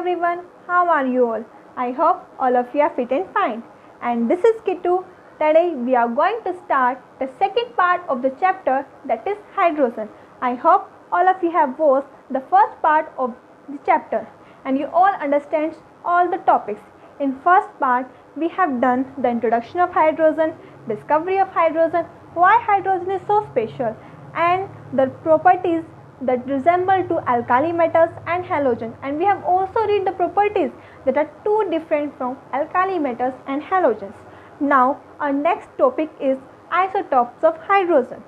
everyone, how are you all? I hope all of you are fit and fine. And this is Kitu. Today we are going to start the second part of the chapter, that is hydrogen. I hope all of you have watched the first part of the chapter and you all understand all the topics. In first part we have done the introduction of hydrogen, discovery of hydrogen, why hydrogen is so special, and the properties that resemble to alkali metals and halogen, and we have also read the properties that are too different from alkali metals and halogens. Now our next topic is isotopes of hydrogen.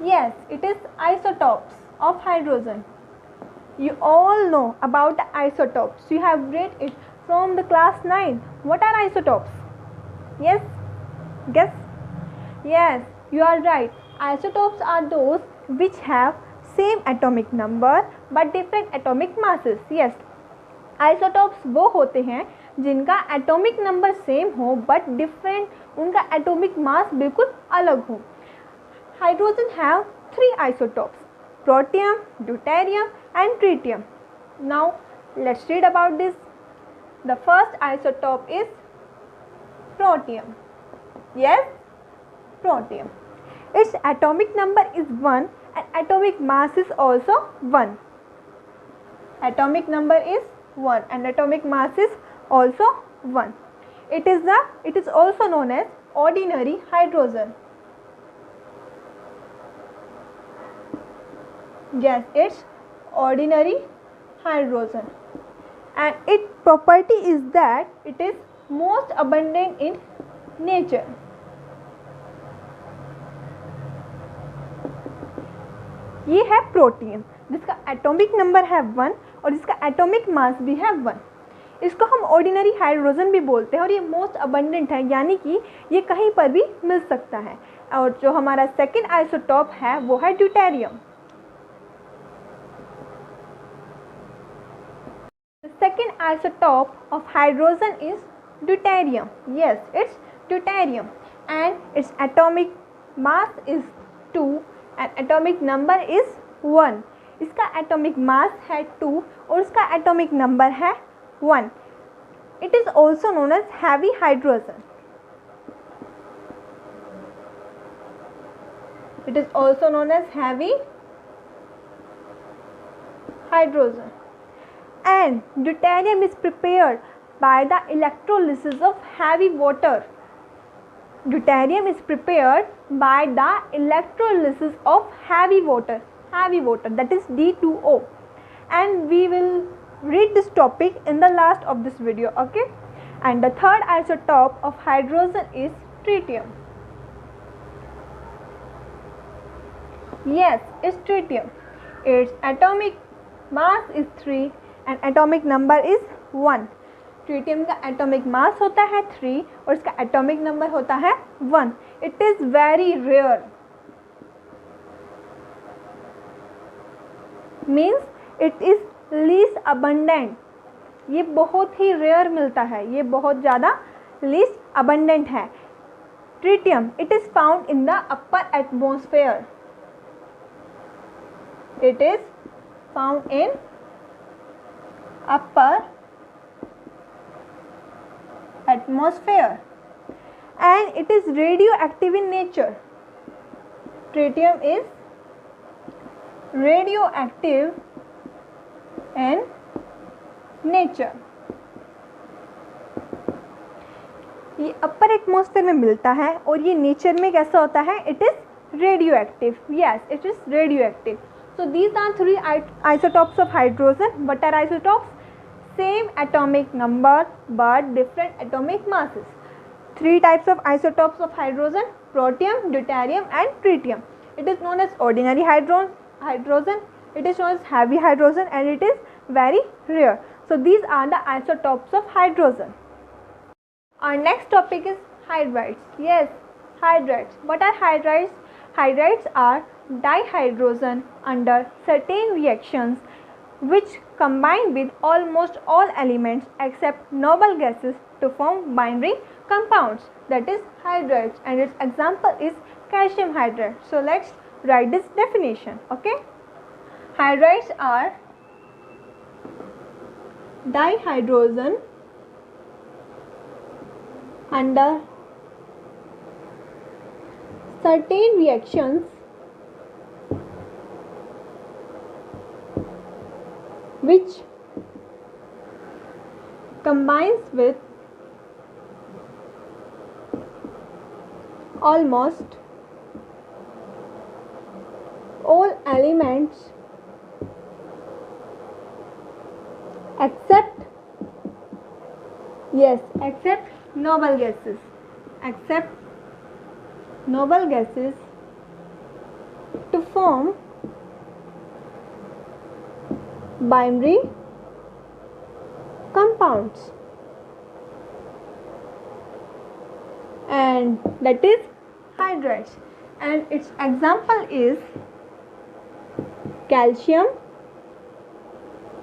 Yes, it is isotopes of hydrogen. You all know about the isotopes. You have read it from the class 9. What are isotopes? Yes? Guess? Yes, you are right. Isotopes are those which have same atomic number but different atomic masses. Yes, isotopes वो होते हैं जिनका atomic number same हो but different, उनका atomic mass बिल्कुल अलग हो. Hydrogen have 3 isotopes: protium, deuterium and tritium. Now let's read about this. The first isotope is protium. Yes, protium. Its atomic number is 1 and atomic mass is also 1. Atomic number is 1 and atomic mass is also 1. It is also known as ordinary hydrogen. Yes, it's ordinary hydrogen. And its property is that it is most abundant in nature. ये है protium जिसका atomic number है 1 और जिसका atomic mass भी है 1. इसको हम ऑर्डिनरी हाइड्रोजन भी बोलते हैं और ये मोस्ट अबंडेंट है, यानी कि ये कहीं पर भी मिल सकता है. और जो हमारा सेकंड आइसोटॉप है वो है deuterium. The second isotope of hydrogen is deuterium. Yes, it's deuterium and its atomic mass is 2 and atomic number is 1. इसका atomic mass है 2 और इसका atomic number है 1. It is also known as heavy hydrogen. It is also known as heavy hydrogen. And deuterium is prepared by the electrolysis of heavy water. Deuterium is prepared by the electrolysis of heavy water, that is D2O, and we will read this topic in the last of this video. Okay, and the third isotope of hydrogen is tritium. Yes, it's tritium. Its atomic mass is 3 and atomic number is 1. Tritium का atomic mass होता है 3 और इसका atomic number होता है 1. It is very rare, means it is least abundant. ये बहुत ही रेयर मिलता है, ये बहुत ज़्यादा लीस्ट अबंडेंट है. Tritium it is found in the upper atmosphere. It is found in upper atmosphere and it is radioactive in nature. Tritium is radioactive in nature. ये अपर एटमॉस्फेयर में मिलता है और ये नेचर में कैसा होता है? It is radioactive. Yes, it is radioactive. So these are 3 isotopes of hydrogen. What are isotopes? Same atomic number but different atomic masses. 3 types of isotopes of hydrogen: protium, deuterium and tritium. It is known as ordinary hydrogen, it is known as heavy hydrogen and it is very rare. So these are the isotopes of hydrogen. Our next topic is hydrides. Yes, hydrides. What are hydrides? Hydrides are dihydrogen under certain reactions which combine with almost all elements except noble gases to form binary compounds, that is hydrides, and its example is calcium hydride. So let's write this definition. Okay, Hydrides are dihydrogen under certain reactions which combines with almost all elements except noble gases, to form binary compounds, and that is hydrides, and its example is calcium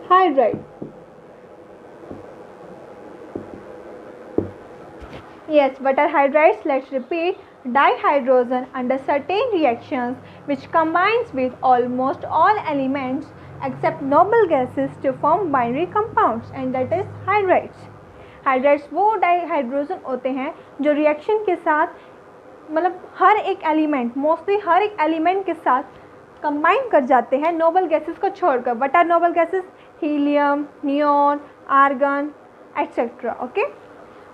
hydride. Yes, what are hydrides? Let's repeat. Dihydrogen under certain reactions which combines with almost all elements except noble gases to form binary compounds, and that is hydrides. Hydrides वो dihydrogen होते हैं जो reaction के साथ मतलब हर एक element, mostly हर एक element के साथ कंबाइन कर जाते हैं नोबल गैसेस को छोड़कर. What are noble gases? Helium, neon, argon etcetera. Okay,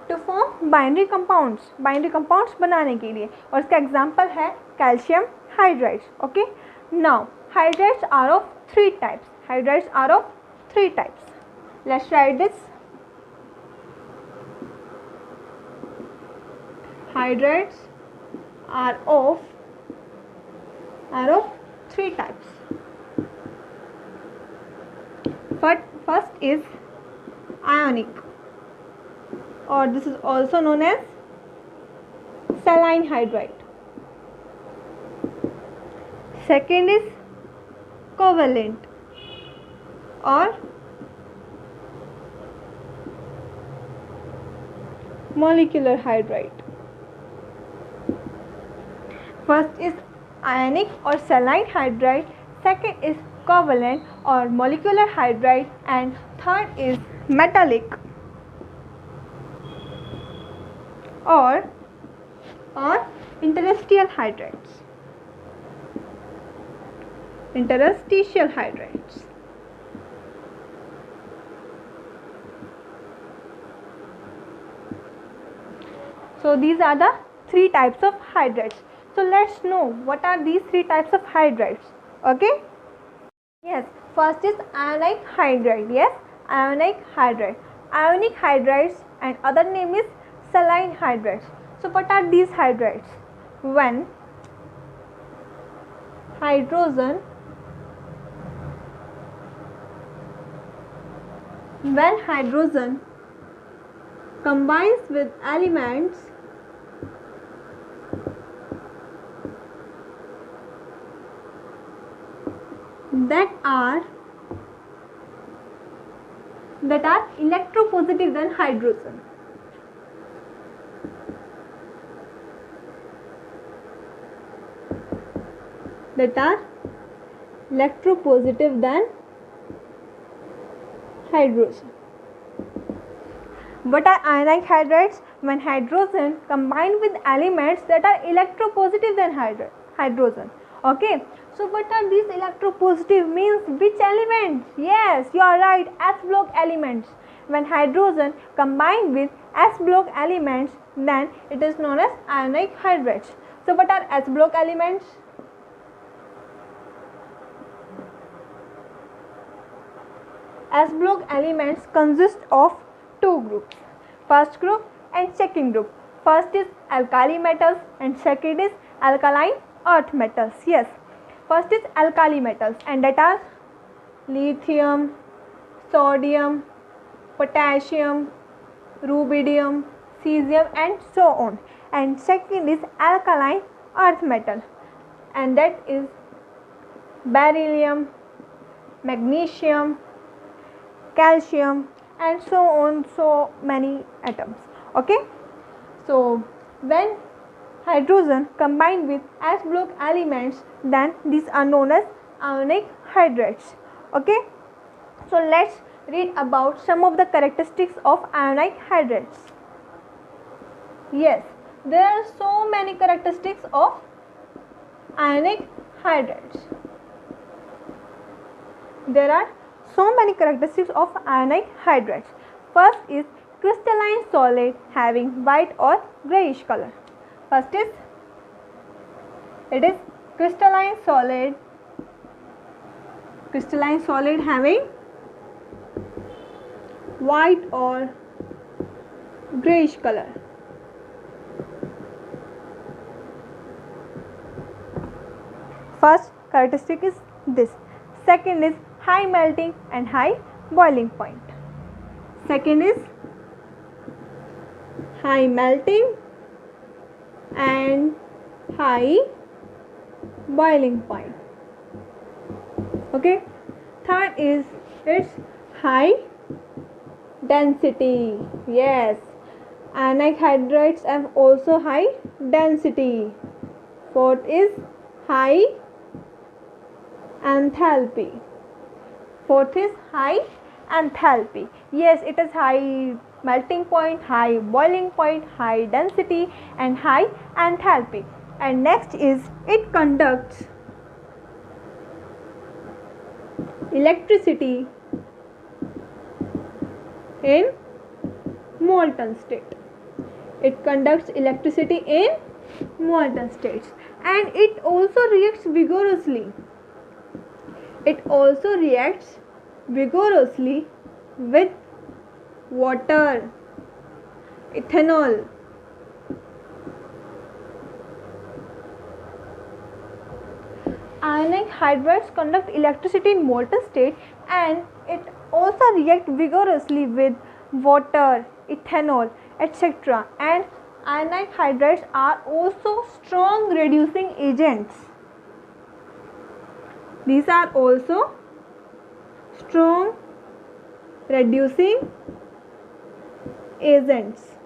to form binary compounds बनाने के लिए, और इसका एग्जांपल है calcium hydrides. Okay, now hydrides are of three types. Let's write this. Hydrides are of three types. First is ionic, or this is also known as saline hydride. Second is covalent or molecular hydride. First is ionic or saline hydride, second is covalent or molecular hydride, and third is metallic or interstitial hydrides. So these are the three types of hydrides. So let's know what are these three types of hydrides. Okay? Yes, first is ionic hydride. Ionic hydrides, and other name is saline hydrides. So what are these hydrides? When hydrogen combines with elements that are electropositive than hydrogen. What are ionic hydrides? When hydrogen combined with elements that are electropositive than hydrogen. Okay, so what are these electropositive? Means which elements? Yes, you are right, S block elements. When hydrogen combined with S block elements, then it is known as ionic hydrides. So what are S block elements? S block elements consist of two groups, first group and second group. First is alkali metals and second is alkaline earth metals. Yes, first is alkali metals, and that are lithium, sodium, potassium, rubidium, cesium, and so on. And second is alkaline earth metal, and that is beryllium, magnesium, calcium, and so on, so many atoms. Okay, so when hydrogen combined with S block elements, then these are known as ionic hydrides. Okay, so let's read about some of the characteristics of ionic hydrides. Yes, there are so many characteristics of ionic hydrides. There are so many characteristics of ionic hydrides. First is crystalline solid having white or grayish color. First is it is crystalline solid having white or grayish color. First characteristic is this. Second is high melting and high boiling point. Second is high melting and high boiling point. Okay. Third is its high density. Yes, ionic hydrides have also high density. Fourth is high enthalpy. Fourth is high enthalpy. Yes, it is high melting point, high boiling point, high density and high enthalpy. And next is it conducts electricity in molten state. It conducts electricity in molten states, and it also reacts vigorously. It also reacts vigorously with water, ethanol. Ionic hydrides conduct electricity in molten state, and it also react vigorously with water, ethanol, etc. And ionic hydrides are also strong reducing agents. These are also strong reducing agents.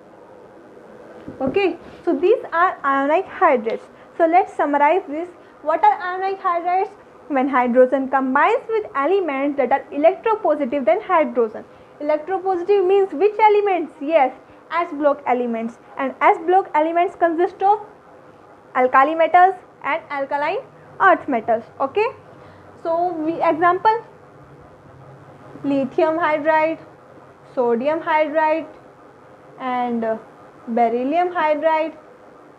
Okay, so these are ionic hydrides. So let's summarize this. What are ionic hydrides? When hydrogen combines with elements that are electropositive than hydrogen. Electropositive means which elements? Yes, S block elements. And S block elements consist of alkali metals and alkaline earth metals. Okay. So example, lithium hydride, sodium hydride and beryllium hydride,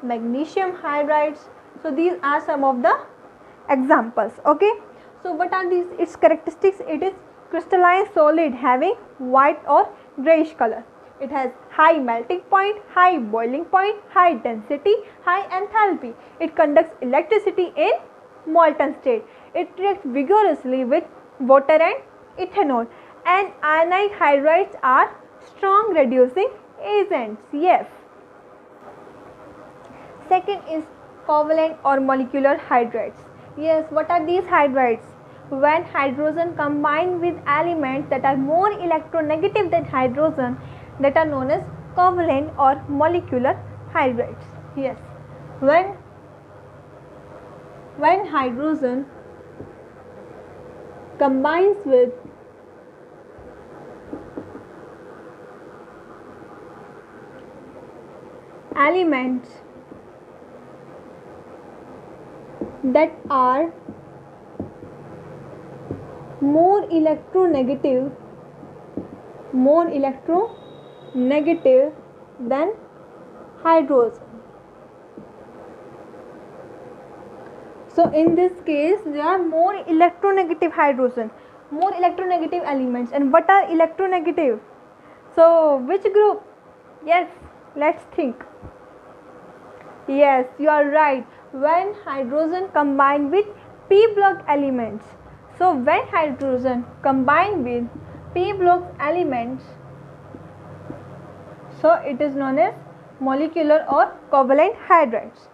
magnesium hydrides. So these are some of the examples. Okay. So what are these its characteristics? It is crystalline solid having white or grayish color. It has high melting point, high boiling point, high density, high enthalpy. It conducts electricity in molten state. It reacts vigorously with water and ethanol. And ionic hydrides are strong reducing agents. Yes. Second is covalent or molecular hydrides. Yes, what are these hydrides? When hydrogen combine with elements that are more electronegative than hydrogen, that are known as covalent or molecular hydrides. Yes, when hydrogen combines with elements that are more electronegative than hydrogen. So in this case there are more electronegative hydrogen, more electronegative elements. And what are electronegative? So which group? Yes, let's think. Yes, you are right. When hydrogen combine with p block elements. So when hydrogen combine with p block elements, so it is known as molecular or covalent hydrides.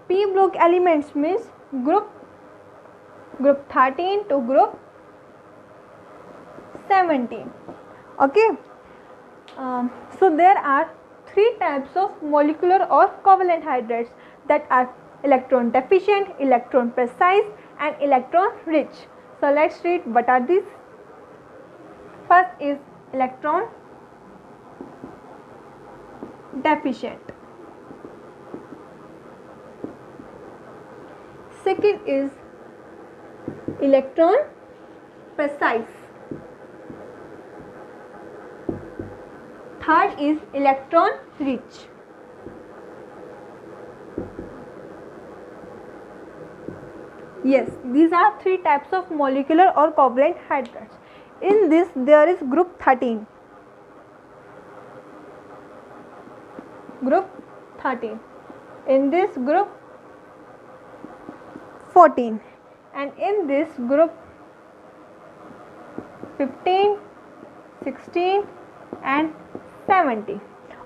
P block elements means group 13 to group 17. Okay. So there are three types of molecular or covalent hydrides, that are electron deficient, electron precise and electron rich. So let's read what are these. First is electron deficient. Second is electron precise. Third is electron rich. Yes, these are three types of molecular or covalent hydrides. In this there is group 13. Group 13. In this group 14. And in this group 15, 16 and 17.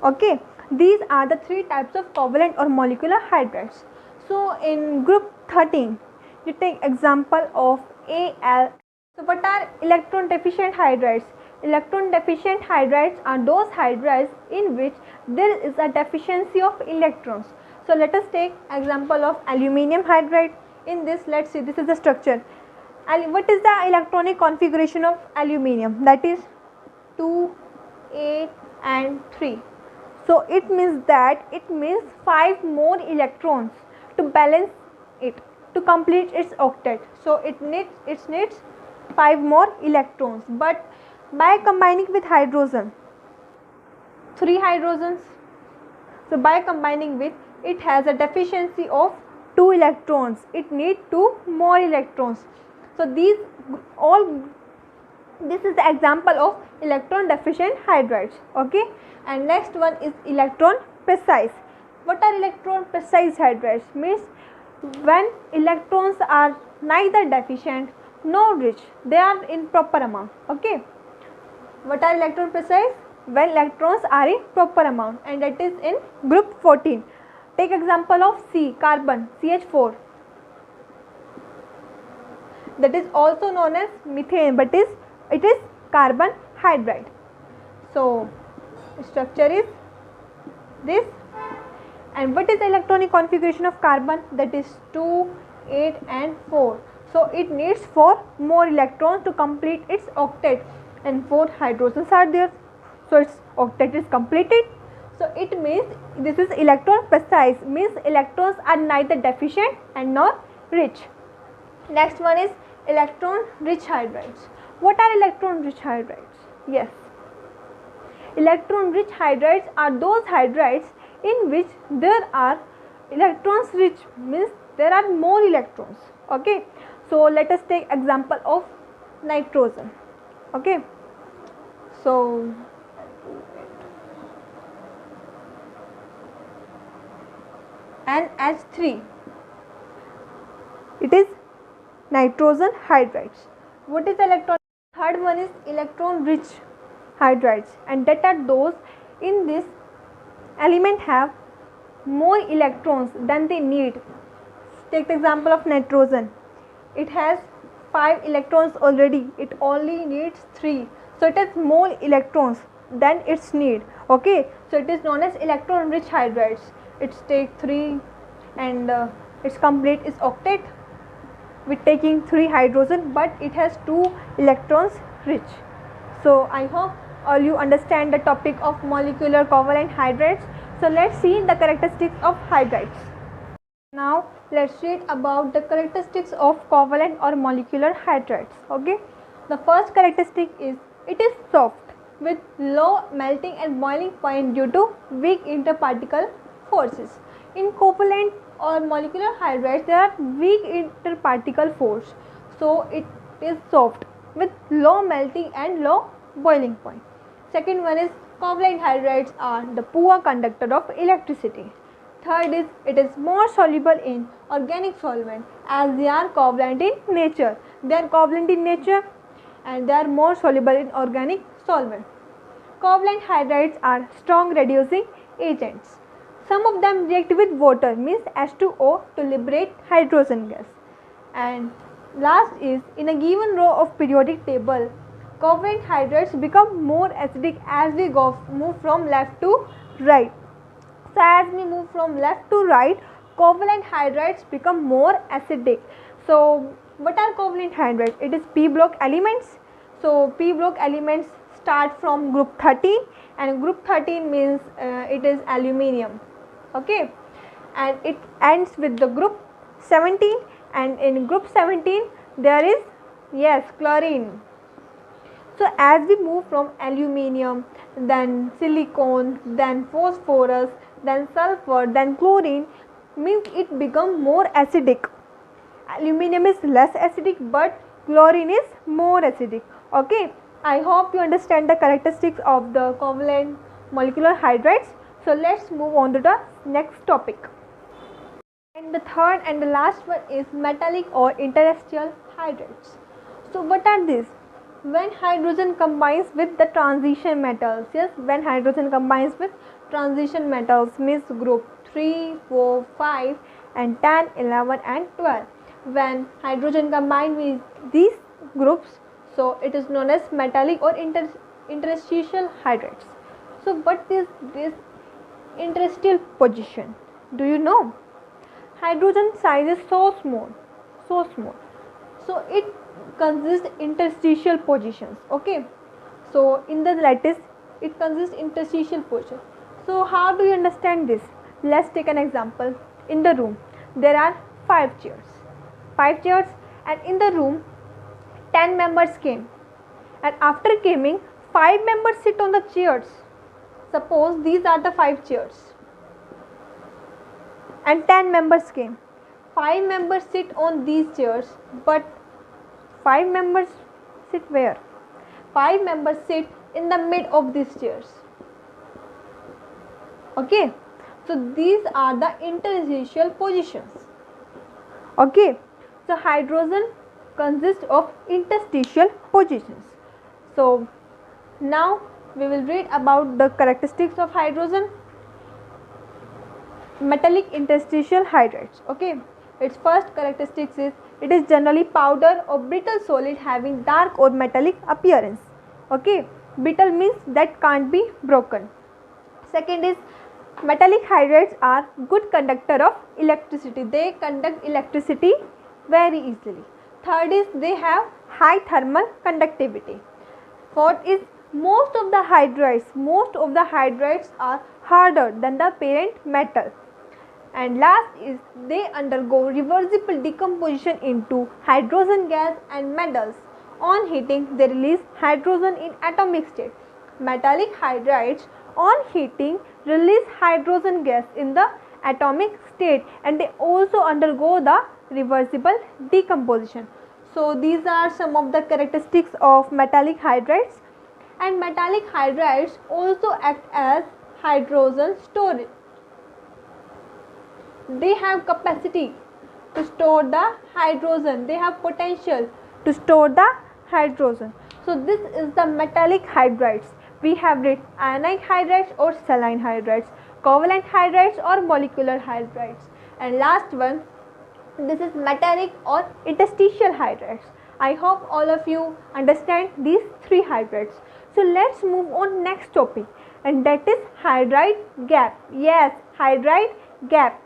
Okay, these are the three types of covalent or molecular hydrides. So in group 13, you take example of Al. So what are electron deficient hydrides? Electron deficient hydrides are those hydrides in which there is a deficiency of electrons. So let us take example of aluminium hydride. In this, let's see, this is the structure. What is the electronic configuration of aluminium? That is 2, 8 and 3. So it means 5 more electrons to balance it, to complete its octet. So it needs 5 more electrons, but by combining with hydrogen, 3 hydrogens, so by combining with, it has a deficiency of 2 electrons, it needs 2 more electrons. So this is the example of electron deficient hydrides. Okay, and next one is electron precise. What are electron precise hydrides? Means when electrons are neither deficient nor rich, they are in proper amount. Okay, what are electron precise? When electrons are in proper amount, and that is in group 14. Take example of C, carbon, CH4. That is also known as methane, but it is carbon hydride. So structure is this. And what is the electronic configuration of carbon? That is 2, 8 and 4. So it needs 4 more electrons to complete its octet, and 4 hydrogens are there. So its octet is completed. So it means this is electron precise, means electrons are neither deficient and nor rich. Next one is electron rich hydrides. What are electron rich hydrides? Yes, electron rich hydrides are those hydrides in which there are electrons rich, means there are more electrons. Okay, so let us take example of nitrogen. Okay, so NH3, it is nitrogen hydrides. What is electron? Third one is electron rich hydrides, and that are those in this element have more electrons than they need. Take the example of nitrogen. It has 5 electrons already, it only needs 3. So it has more electrons than its need. Okay, so it is known as electron rich hydrides. It takes 3 and its complete its octet with taking 3 hydrogen, but it has 2 electrons rich. So I hope all you understand the topic of molecular covalent hydrides. So let's see the characteristics of hydrides. Now let's read about the characteristics of covalent or molecular hydrides. Okay, the first characteristic is it is soft with low melting and boiling point due to weak interparticle forces. In covalent or molecular hydrides, there are weak interparticle force, so it is soft with low melting and low boiling point. Second one is covalent hydrides are the poor conductor of electricity. Third is it is more soluble in organic solvent as they are covalent in nature. They are covalent in nature and they are more soluble in organic solvent. Covalent hydrides are strong reducing agents. Some of them react with water, means H2O, to liberate hydrogen gas. And last is in a given row of periodic table, covalent hydrides become more acidic as we move from left to right. So as we move from left to right, covalent hydrides become more acidic. So What are covalent hydrides? It is p block elements. So p block elements start from group 13, and group 13 means it is aluminium. Okay, and it ends with the group 17, and in group 17 there is, yes, chlorine. So as we move from aluminium, then silicon, then phosphorus, then sulfur, then chlorine, means it become more acidic. Aluminium is less acidic, but chlorine is more acidic. Okay, I hope you understand the characteristics of the covalent molecular hydrides. So let's move on to the next topic. And the third and the last one is metallic or interstitial hydrides. So what are these? When hydrogen combines with the transition metals, yes, when hydrogen combines with transition metals, means group 3, 4, 5 and 10, 11 and 12. When hydrogen combines with these groups, so it is known as metallic or interstitial hydrides. So what is this interstitial position? Do you know? Hydrogen size is so small, so it consists interstitial positions. Okay, so in the lattice it consists interstitial position. So how do you understand this? Let's take an example. In the room there are 5 chairs, and in the room 10 members came, and after coming 5 members sit on the chairs. Suppose these are the 5 chairs and 10 members came. 5 members sit on these chairs, but 5 members sit where? 5 members sit in the mid of these chairs. Okay, so these are the interstitial positions. Okay, so hydrogen consists of interstitial positions. So now we will read about the characteristics of hydrogen. Metallic interstitial hydrides. Okay, its first characteristics is it is generally powder or brittle solid having dark or metallic appearance. Okay, brittle means that can't be broken. Second is metallic hydrides are good conductor of electricity. They conduct electricity very easily. Third is they have high thermal conductivity. Fourth is most of the hydrides are harder than the parent metal. And last is they undergo reversible decomposition into hydrogen gas and metals. On heating they release hydrogen in atomic state. Metallic hydrides on heating release hydrogen gas in the atomic state, and they also undergo the reversible decomposition. So these are some of the characteristics of metallic hydrides. And metallic hydrides also act as hydrogen storage. They have capacity to store the hydrogen. They have potential to store the hydrogen. So this is the metallic hydrides. We have read ionic hydrides or saline hydrides, covalent hydrides or molecular hydrides, and last one, this is metallic or interstitial hydrides. I hope all of you understand these 3 hydrides. So let's move on next topic, and that is hydride gap. Yes, hydride gap.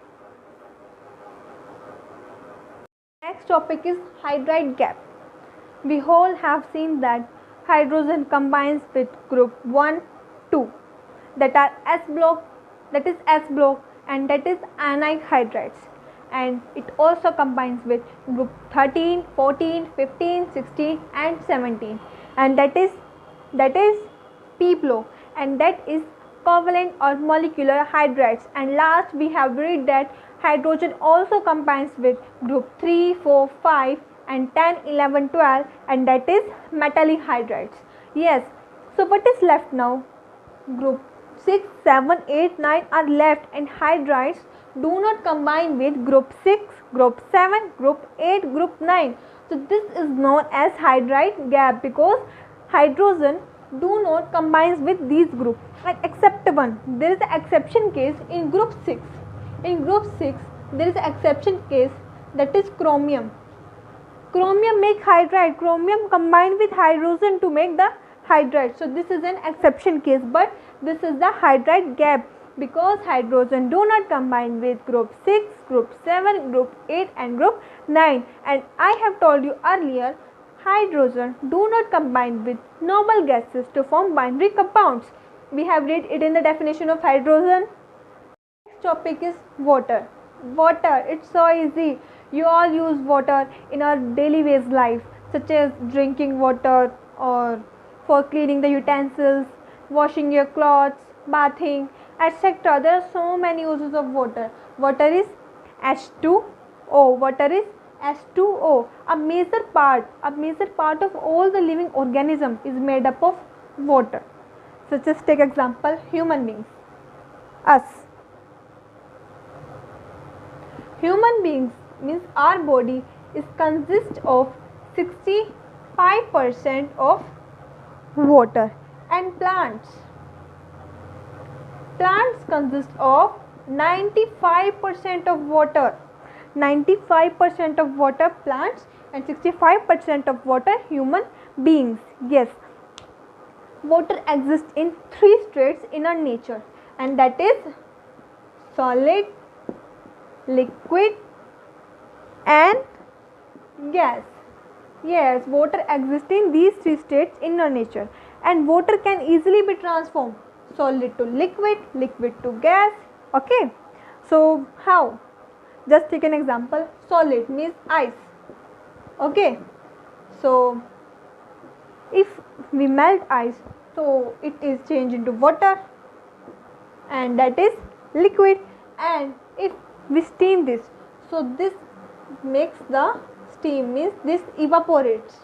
Next topic is hydride gap. We all have seen that hydrogen combines with group 1, 2, that are S block, and that is ionic hydrides, and it also combines with group 13, 14, 15, 16 and 17, and that is P block, and that is covalent or molecular hydrides. And last we have read that hydrogen also combines with group 3, 4, 5 and 10, 11, 12, and that is metallic hydrides. Yes, so what is left now? Group 6, 7, 8, 9 are left, and hydrides do not combine with group 6, group 7, group 8, group 9. So this is known as hydride gap, because hydrogen do not combine with these groups, and except one. There is an exception case in group 6. In group 6 there is an exception case, that is chromium. Chromium make hydride. Chromium combine with hydrogen to make the hydride. So this is an exception case, but this is the hydride gap. because hydrogen do not combine with group 6, group 7, group 8 and group 9. And I have told you earlier, hydrogen do not combine with noble gases to form binary compounds. We have read it in the definition of hydrogen. Next topic is water. Water, it's so easy. You all use water in our daily ways life, such as drinking water or for cleaning the utensils, washing your clothes, bathing, etc. There are so many uses of water. Water is H2O. Water is H2O. A major part of all the living organism is made up of water. So just take example, human beings. Us. Human beings means our body is consist of 65% of water, and plants consist of 95% of water. 95% of water plants and 65% of water human beings. Yes, water exists in 3 states in our nature, and that is solid, liquid and gas. Yes, water exists in these 3 states in our nature, and water can easily be transformed solid to liquid, liquid to gas. Okay, so how? Just take an example. Solid means ice. Okay, so if we melt ice, so it is changed into water, and that is liquid. And if we steam this, so this makes the steam, means this evaporates,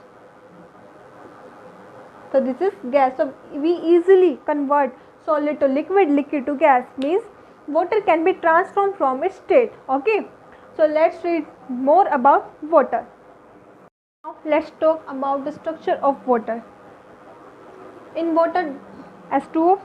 so this is gas. So we easily convert solid to liquid, liquid to gas, means water can be transformed from its state. Okay, so let's read more about water. Now let's talk about the structure of water. In water, H2O,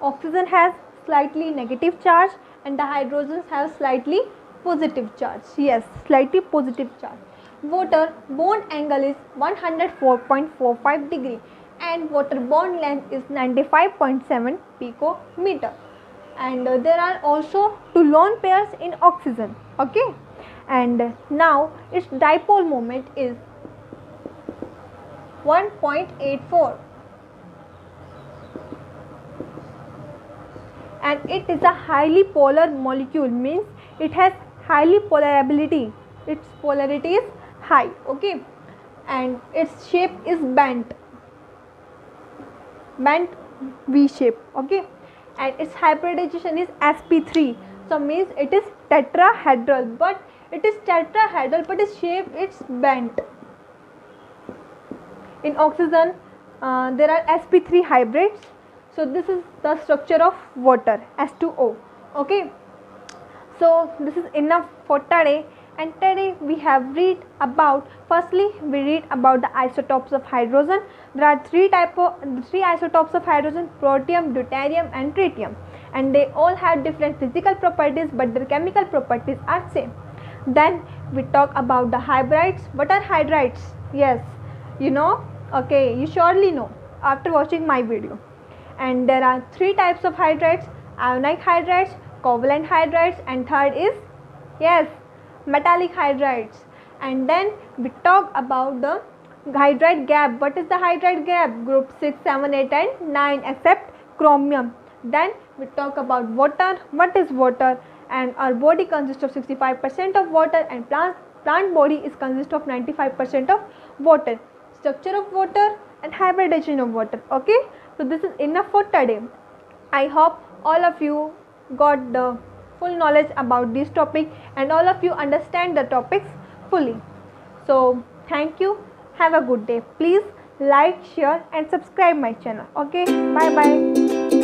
oxygen has slightly negative charge and the hydrogens have slightly positive charge. Yes, slightly positive charge. Water bond angle is 104.45 degree and water bond length is 95.7 picometer. And there are also 2 lone pairs in oxygen. Okay, and now its dipole moment is 1.84, and it is a highly polar molecule, means it has highly polarability. Its polarity is high. Okay, and its shape is bent V shape. Okay, and its hybridization is sp3, so means it is tetrahedral, but its shape is bent. In oxygen there are sp3 hybrids. So this is the structure of water, H2O. Okay, so this is enough for today, and today we have read about, firstly we read about the isotopes of hydrogen. There are three isotopes of hydrogen: protium, deuterium and tritium, and they all have different physical properties but their chemical properties are same. Then we talk about the hydrides. What are hydrides? Yes, you know. Okay, you surely know after watching my video. And there are 3 types of hydrides: ionic hydrides, covalent hydrides, and third is, yes, metallic hydrides. And then we talk about the hydride gap. What is the hydride gap? Group 6, 7, 8 and 9 except chromium. Then we talk about water. What is water? And our body consists of 65% of water, and plant body is consist of 95% of water. Structure of water and hybridization of water. Okay, so this is enough for today. I hope all of you got the full knowledge about this topic and all of you understand the topics fully. So thank you. Have a good day. Please like, share and subscribe my channel. Okay, bye bye.